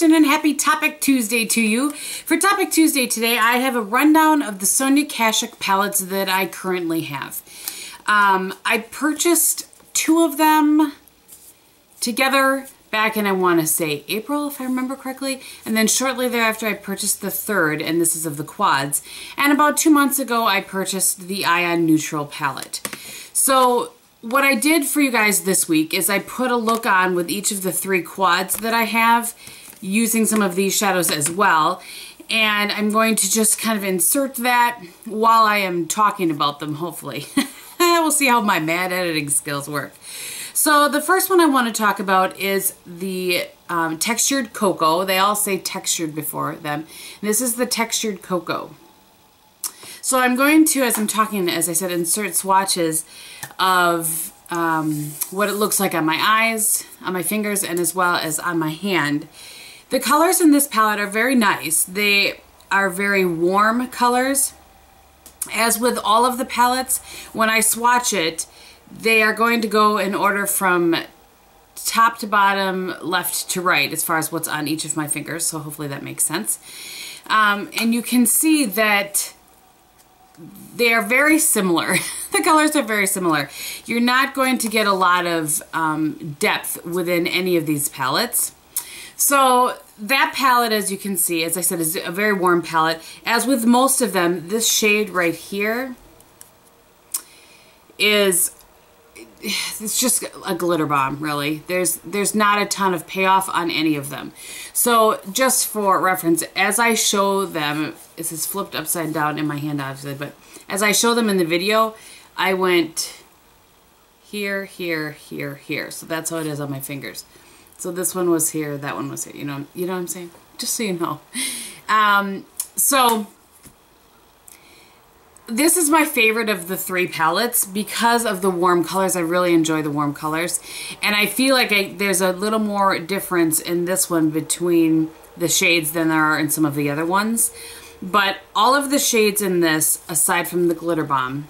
Kristin and happy Topic Tuesday to you. For Topic Tuesday today, I have a rundown of the Sonia Kashuk palettes that I currently have. I purchased 2 of them together back in, I want to say, April, if I remember correctly. And then shortly thereafter, I purchased the 3rd, and this is of the quads. And about 2 months ago, I purchased the Ion Neutral palette. So what I did for you guys this week is I put a look on with each of the 3 quads that I have, using some of these shadows as well. And I'm going to just kind of insert that while I am talking about them, hopefully. We'll see how my mad editing skills work. So the first one I want to talk about is the Textured Cocoa. They all say textured before them. And this is the Textured Cocoa. So I'm going to, as I'm talking, as I said, insert swatches of what it looks like on my eyes, on my fingers, and as well as on my hand. The colors in this palette are very nice. They are very warm colors. As with all of the palettes, when I swatch it, they are going to go in order from top to bottom, left to right, as far as what's on each of my fingers, so hopefully that makes sense. And you can see that they are very similar. The colors are very similar. You're not going to get a lot of depth within any of these palettes. So that palette, as you can see, as I said, is a very warm palette. As with most of them, this shade right here is, it's just a glitter bomb, really. There's not a ton of payoff on any of them. So just for reference, as I show them, this is flipped upside down in my hand, obviously, but as I show them in the video, I went here, here, here, here. So that's how it is on my fingers. So this one was here, that one was here. You know what I'm saying? Just so you know. So this is my favorite of the 3 palettes because of the warm colors. I really enjoy the warm colors. And I feel like there's a little more difference in this one between the shades than there are in some of the other ones. But all of the shades in this, aside from the Glitter Bomb,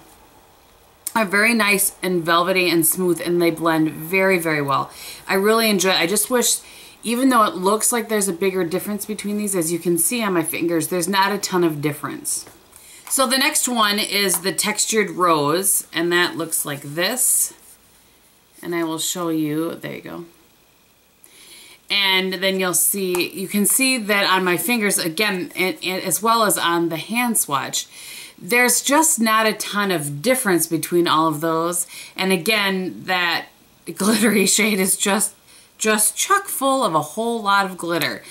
are very nice and velvety and smooth, and they blend very, very well. I really enjoy it. I just wish, even though it looks like there's a bigger difference between these, as you can see on my fingers, there's not a ton of difference. So the next one is the Textured Rose, and that looks like this. And I will show you, there you go. And then you'll see, you can see that on my fingers, again, and as well as on the hand swatch, there's just not a ton of difference between all of those. And again, that glittery shade is just chock full of a whole lot of glitter.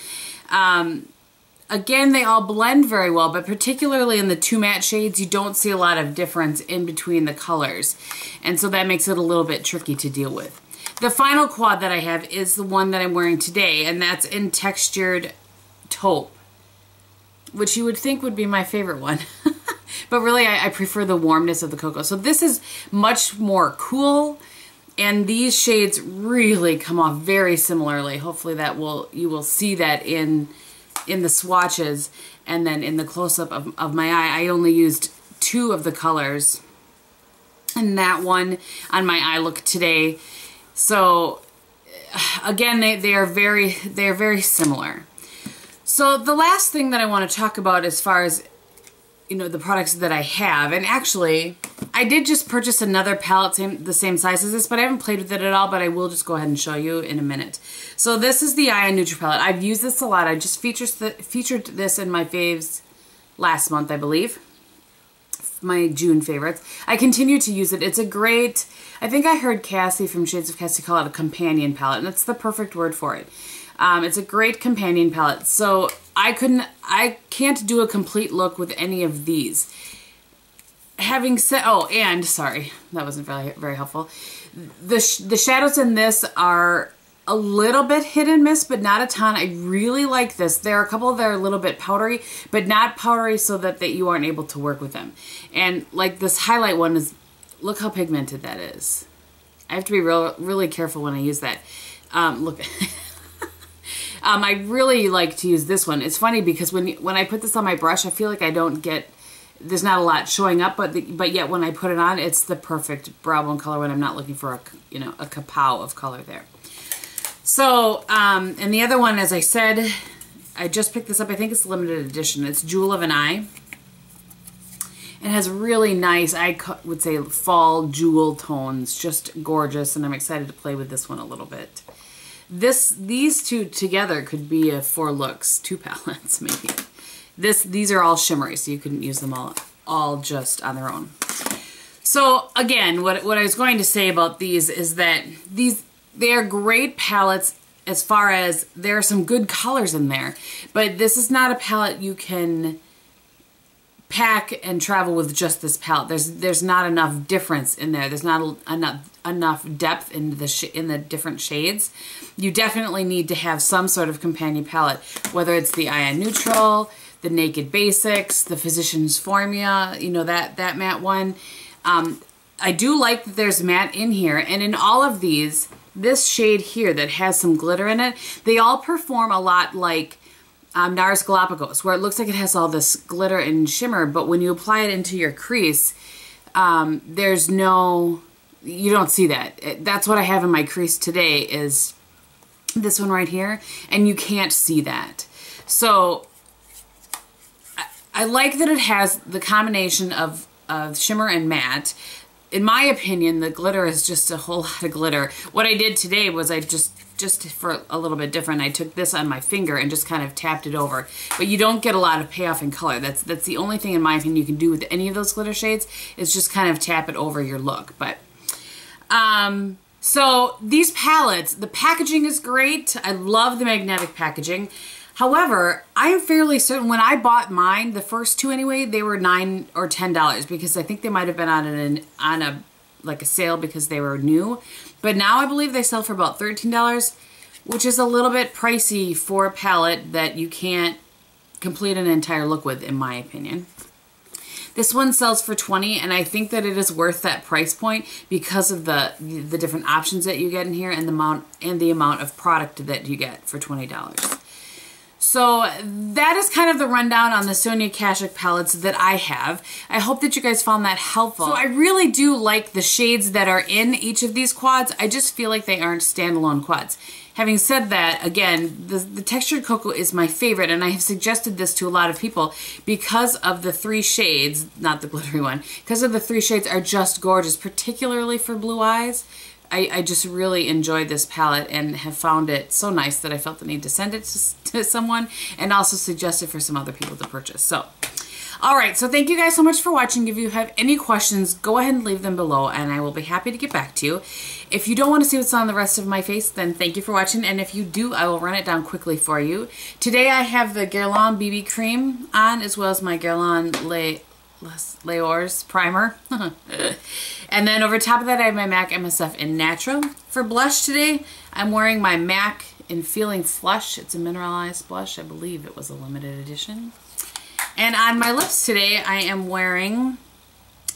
Again, they all blend very well, but particularly in the 2 matte shades, you don't see a lot of difference in between the colors. And so that makes it a little bit tricky to deal with. The final quad that I have is the one that I'm wearing today, and that's in Textured Taupe, which you would think would be my favorite one. But really, I prefer the warmness of the cocoa. So this is much more cool, and these shades really come off very similarly. Hopefully you will see that in the swatches, and then in the close-up of my eye. I only used 2 of the colors, and that one on my eye look today. So again, they are very similar. So the last thing that I want to talk about as far as, you know, the products that I have, and actually I did just purchase another palette the same size as this, but I haven't played with it at all, but I will just go ahead and show you in a minute. So this is the Ion Neutral palette. I've used this a lot. I just featured this in my faves last month, I believe. My June favorites. I continue to use it. It's a great, I think I heard Cassie from Shades of Cassie call it a companion palette, and that's the perfect word for it. It's a great companion palette. So I can't do a complete look with any of these. Having said, oh, and sorry, that wasn't very, very helpful. The shadows in this are a little bit hit and miss, but not a ton. I really like this. There are a couple that are a little bit powdery, but not powdery so that you aren't able to work with them. And like this highlight one is, look how pigmented that is. I have to be really careful when I use that. Look. I really like to use this one. It's funny because when I put this on my brush, I feel like I don't get, there's not a lot showing up, but yet when I put it on, it's the perfect brow bone color when I'm not looking for a kapow of color there. So, and the other one, as I said, I just picked this up. I think it's limited edition. It's Jewel of an Eye. It has really nice, I would say, fall jewel tones. Just gorgeous, and I'm excited to play with this one a little bit. These two together could be a 4 looks, 2 palettes maybe. These are all shimmery, so you couldn't use them all just on their own. So again, what I was going to say about these is that they are great palettes as far as there are some good colors in there, but this is not a palette you can pack and travel with just this palette. There's not enough difference in there. There's not enough depth in the different shades. You definitely need to have some sort of companion palette, whether it's the Ion Neutral, the Naked Basics, the Physician's Formula, you know, that matte one. I do like that there's matte in here, and in all of these, this shade here that has some glitter in it, they all perform a lot like NARS Galapagos, where it looks like it has all this glitter and shimmer, but when you apply it into your crease, there's no, you don't see that. That's what I have in my crease today, is this one right here, and you can't see that. So I like that it has the combination of shimmer and matte. In my opinion, the glitter is just a whole lot of glitter. What I did today was I just for a little bit different, I took this on my finger and just kind of tapped it over. But you don't get a lot of payoff in color. That's the only thing, in my opinion, you can do with any of those glitter shades, is just kind of tap it over your look. But so these palettes, the packaging is great. I love the magnetic packaging. However, I am fairly certain when I bought mine, the first 2 anyway, they were $9 or $10, because I think they might have been on a like a sale because they were new. But now I believe they sell for about $13, which is a little bit pricey for a palette that you can't complete an entire look with, in my opinion. This one sells for $20, and I think that it is worth that price point because of the different options that you get in here and the amount of product that you get for $20. So that is kind of the rundown on the Sonia Kashuk palettes that I have. I hope that you guys found that helpful. So I really do like the shades that are in each of these quads. I just feel like they aren't standalone quads. Having said that, again, the textured cocoa is my favorite, and I have suggested this to a lot of people because of the 3 shades, not the glittery one, because of the 3 shades are just gorgeous, particularly for blue eyes. I just really enjoyed this palette and have found it so nice that I felt the need to send it to someone and also suggest it for some other people to purchase. So, alright, so thank you guys so much for watching. If you have any questions, go ahead and leave them below and I will be happy to get back to you. If you don't want to see what's on the rest of my face, then thank you for watching, and if you do, I will run it down quickly for you. Today I have the Guerlain BB Cream on, as well as my Guerlain Layors Primer. And then over top of that, I have my MAC MSF in Natural. For blush today, I'm wearing my MAC in Feeling Flush. It's a mineralized blush. I believe it was a limited edition. And on my lips today, I am wearing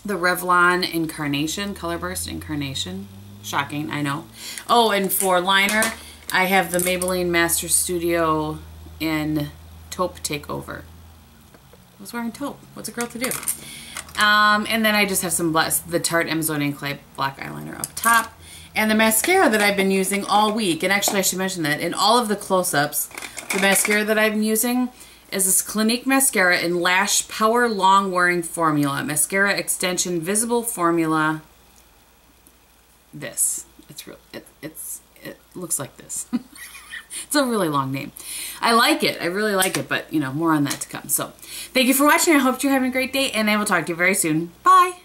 the Revlon Incarnation, Color Burst Incarnation. Shocking, I know. Oh, and for liner, I have the Maybelline Master Studio in Taupe Takeover. I was wearing taupe. What's a girl to do? And then I just have some the Tarte Amazonian Clay black eyeliner up top. And the mascara that I've been using all week, and actually I should mention that, in all of the close-ups, the mascara that I've been using is this Clinque mascara in Lash Power Long Wearing Formula. Mascara Extension Visible Formula. This. It looks like this. It's a really long name. I like it. I really like it, but, you know, more on that to come. So, thank you for watching. I hope you're having a great day, and I will talk to you very soon. Bye!